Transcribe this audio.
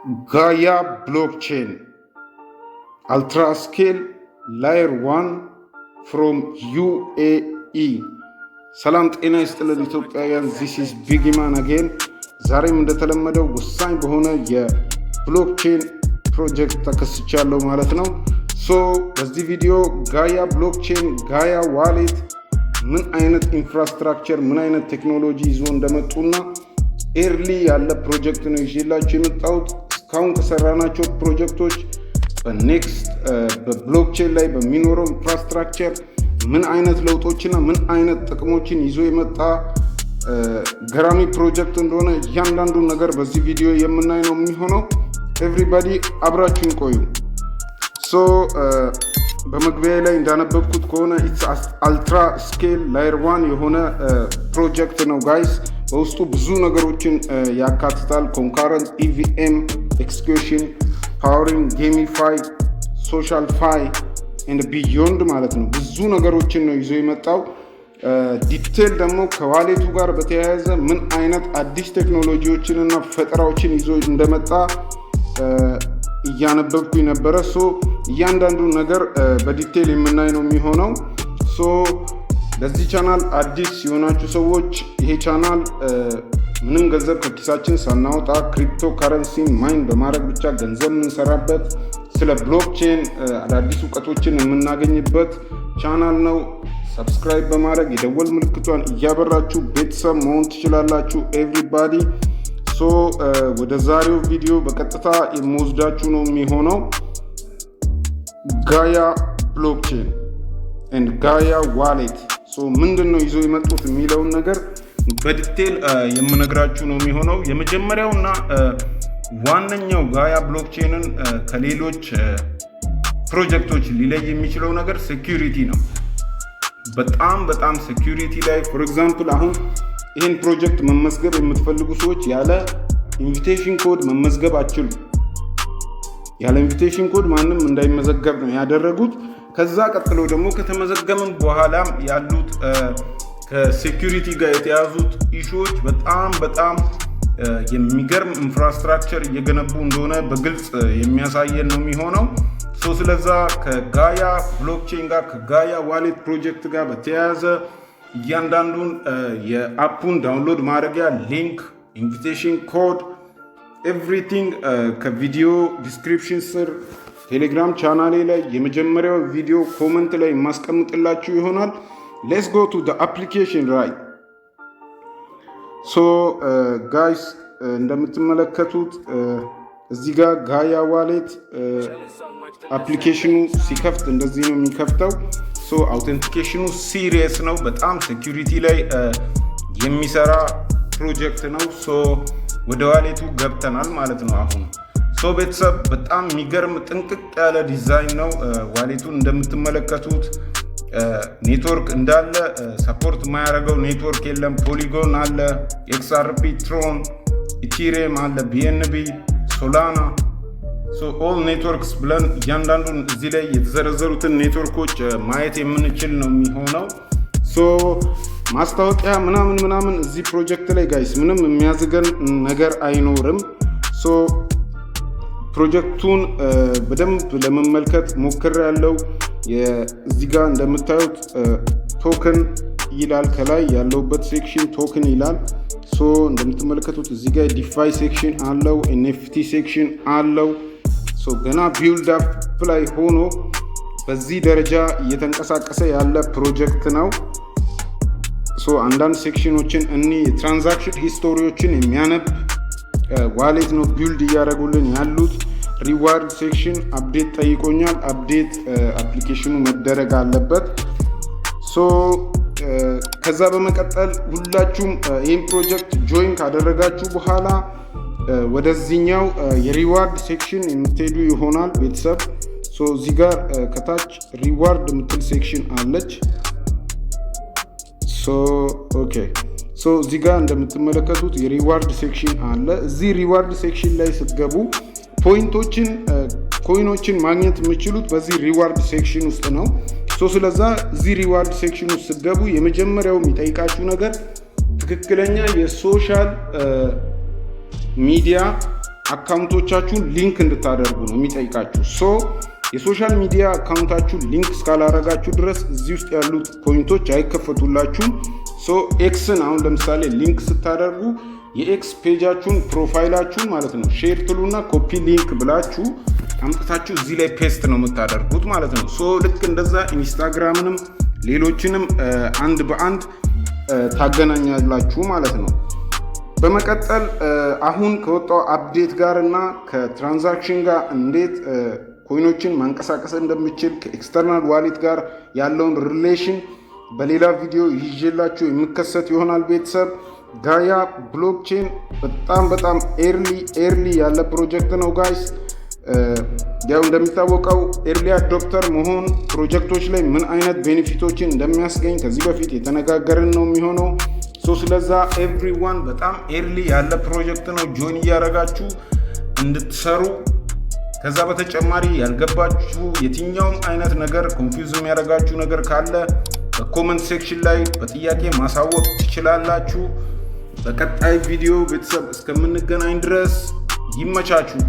Gaia blockchain, ultra scale layer 1 from UAE. ሰላም ጤና ይስጥልን ኢትዮጵያውያን። this is Bigiman again። ዛሬም እንደተለመደው ወሳኝ በሆነ የብሎክቼን ፕሮጀክት ተከስቻለሁ ማለት ነው። በዚህ ቪዲዮ ጋያ ብሎክቼን ጋያ ዋሌት ምን አይነት ኢንፍራስትራክቸር ምን አይነት ቴክኖሎጂ ይዞ እንደመጡና ኤርሊ ያለ ፕሮጀክት ነው ይዤላችሁ የመጣሁት። እስካሁን ከሰራናቸው ፕሮጀክቶች በኔክስት በብሎክቼን ላይ በሚኖረው ኢንፍራስትራክቸር ምን አይነት ለውጦችና ምን አይነት ጥቅሞችን ይዞ የመጣ ገራሚ ፕሮጀክት እንደሆነ እያንዳንዱ ነገር በዚህ ቪዲዮ የምናይ ነው የሚሆነው። ኤቭሪባዲ አብራችሁን ቆዩ። በመግቢያ ላይ እንዳነበብኩት ከሆነ አልትራ ስኬል ላየር 1 የሆነ ፕሮጀክት ነው ጋይስ። በውስጡ ብዙ ነገሮችን ያካትታል። ኮንካረንት ኢቪኤም ኤክስኪዩሽን፣ ፓወሪንግ፣ ጌሚፋይ፣ ሶሻል ፋይ ኤንድ ቢዮንድ ማለት ነው። ብዙ ነገሮችን ነው ይዞ የመጣው። ዲቴል ደግሞ ከዋሌቱ ጋር በተያያዘ ምን አይነት አዲስ ቴክኖሎጂዎችን እና ፈጠራዎችን ይዞ እንደመጣ እያነበብኩኝ ነበረ። እያንዳንዱ ነገር በዲቴል የምናይ ነው የሚሆነው። ለዚህ ቻናል አዲስ የሆናችሁ ሰዎች ይሄ ቻናል ምንም ገንዘብ ከኪሳችን ሳናወጣ ክሪፕቶ ካረንሲን ማይን በማድረግ ብቻ ገንዘብ የምንሰራበት ስለ ብሎክቼን አዳዲስ እውቀቶችን የምናገኝበት ቻናል ነው። ሰብስክራይብ በማድረግ የደወል ምልክቷን እያበራችሁ ቤተሰብ መሆን ትችላላችሁ ኤቭሪባዲ። ወደ ዛሬው ቪዲዮ በቀጥታ የምወስዳችሁ ነው የሚሆነው ጋያ ብሎክቼን ኤንድ ጋያ ዋሌት ምንድን ነው ይዞ የመጡት የሚለውን ነገር በዲቴል የምነግራችሁ ነው የሚሆነው። የመጀመሪያውና ዋነኛው ጋያ ብሎክቼንን ከሌሎች ፕሮጀክቶች ሊለይ የሚችለው ነገር ሴኩሪቲ ነው። በጣም ሴኩሪቲ ላይ ፎር ኤግዛምፕል አሁን ይህን ፕሮጀክት መመዝገብ የምትፈልጉ ሰዎች ያለ ኢንቪቴሽን ኮድ መመዝገብ አትችሉ። ያለ ኢንቪቴሽን ኮድ ማንም እንዳይመዘገብ ነው ያደረጉት። ከዛ ቀጥሎ ደግሞ ከተመዘገምን በኋላም ያሉት ከሴኩሪቲ ጋር የተያዙት ኢሹዎች በጣም የሚገርም ኢንፍራስትራክቸር እየገነቡ እንደሆነ በግልጽ የሚያሳየን ነው የሚሆነው። ስለዛ ከጋያ ብሎክቼን ጋር ከጋያ ዋሌት ፕሮጀክት ጋር በተያያዘ እያንዳንዱን የአፑን ዳውንሎድ ማድረጊያ ሊንክ፣ ኢንቪቴሽን ኮድ፣ ኤቭሪቲንግ ከቪዲዮ ዲስክሪፕሽን ስር ቴሌግራም ቻናሌ ላይ የመጀመሪያው ቪዲዮ ኮመንት ላይ የማስቀምጥላችሁ ይሆናል። ሌትስ ጎ ቱ ዘ አፕሊኬሽን ራይት። ጋይስ እንደምትመለከቱት እዚህ ጋር ጋያ ዋሌት አፕሊኬሽኑ ሲከፍት እንደዚህ ነው የሚከፍተው። አውተንቲኬሽኑ ሲሪየስ ነው። በጣም ሴኩሪቲ ላይ የሚሰራ ፕሮጀክት ነው። ወደ ዋሌቱ ገብተናል ማለት ነው አሁን። ቤተሰብ በጣም የሚገርም ጥንቅቅ ያለ ዲዛይን ነው። ዋሌቱን እንደምትመለከቱት ኔትወርክ እንዳለ ሰፖርት የማያደርገው ኔትወርክ የለም። ፖሊጎን አለ፣ ኤክስአርፒ፣ ትሮን፣ ኢቲሪየም አለ፣ ቢኤንቢ፣ ሶላና ኦል ኔትወርክስ ብለን እያንዳንዱን እዚህ ላይ የተዘረዘሩትን ኔትወርኮች ማየት የምንችል ነው የሚሆነው። ማስታወቂያ ምናምን እዚህ ፕሮጀክት ላይ ጋይስ ምንም የሚያዝገን ነገር አይኖርም። ፕሮጀክቱን በደንብ ለመመልከት ሞክሬያለሁ። እዚህ ጋር እንደምታዩት ቶክን ይላል። ከላይ ያለውበት ሴክሽን ቶክን ይላል። እንደምትመለከቱት እዚህ ጋር ዲፋይ ሴክሽን አለው፣ ኤንኤፍቲ ሴክሽን አለው። ገና ቢልድ አፕ ላይ ሆኖ በዚህ ደረጃ እየተንቀሳቀሰ ያለ ፕሮጀክት ነው። አንዳንድ ሴክሽኖችን የትራንዛክሽን ሂስቶሪዎችን የሚያነብ ዋሌት ነው ቢልድ እያደረጉልን ያሉት። ሪዋርድ ሴክሽን አፕዴት ጠይቆኛል። አፕዴት አፕሊኬሽኑ መደረግ አለበት። ከዛ በመቀጠል ሁላችሁም ይህን ፕሮጀክት ጆይን ካደረጋችሁ በኋላ ወደዚህኛው የሪዋርድ ሴክሽን የምትሄዱ ይሆናል ቤተሰብ። እዚህ ጋር ከታች ሪዋርድ የምትል ሴክሽን አለች። እዚህ ጋር እንደምትመለከቱት የሪዋርድ ሴክሽን አለ። እዚህ ሪዋርድ ሴክሽን ላይ ስትገቡ ኮይኖችን ማግኘት የምችሉት በዚህ ሪዋርድ ሴክሽን ውስጥ ነው። ስለዛ እዚህ ሪዋርድ ሴክሽን ውስጥ ስትገቡ የመጀመሪያው የሚጠይቃችሁ ነገር ትክክለኛ የሶሻል ሚዲያ አካውንቶቻችሁን ሊንክ እንድታደርጉ ነው የሚጠይቃችሁ። ሶ የሶሻል ሚዲያ አካውንታችሁን ሊንክ እስካላረጋችሁ ድረስ እዚህ ውስጥ ያሉት ፖይንቶች አይከፈቱላችሁም። ሶ ኤክስን አሁን ለምሳሌ ሊንክ ስታደርጉ የኤክስ ፔጃችሁን ፕሮፋይላችሁን ማለት ነው ሼር ትሉና ኮፒ ሊንክ ብላችሁ አምጥታችሁ እዚህ ላይ ፔስት ነው የምታደርጉት ማለት ነው። ሶ ልክ እንደዛ ኢንስታግራምንም ሌሎችንም አንድ በአንድ ታገናኛላችሁ ማለት ነው። በመቀጠል አሁን ከወጣው አፕዴት ጋር እና ከትራንዛክሽን ጋር እንዴት ኮይኖችን ማንቀሳቀስ እንደምችል ከኤክስተርናል ዋሌት ጋር ያለውን ሪሌሽን በሌላ ቪዲዮ ይዤላችሁ የሚከሰት ይሆናል። ቤተሰብ ጋያ ብሎክቼን በጣም ኤርሊ ያለ ፕሮጀክት ነው ጋይስ። ያው እንደሚታወቀው ኤርሊ አዶፕተር መሆን ፕሮጀክቶች ላይ ምን አይነት ቤኔፊቶችን እንደሚያስገኝ ከዚህ በፊት የተነጋገርን ነው የሚሆነው። ሶ ስለዛ ኤቭሪዋን በጣም ኤርሊ ያለ ፕሮጀክት ነው፣ ጆይን እያደረጋችሁ እንድትሰሩ። ከዛ በተጨማሪ ያልገባችሁ የትኛውም አይነት ነገር ኮንፊውዝ የሚያደርጋችሁ ነገር ካለ በኮመንት ሴክሽን ላይ በጥያቄ ማሳወቅ ትችላላችሁ። በቀጣይ ቪዲዮ ቤተሰብ እስከምንገናኝ ድረስ ይመቻችሁ።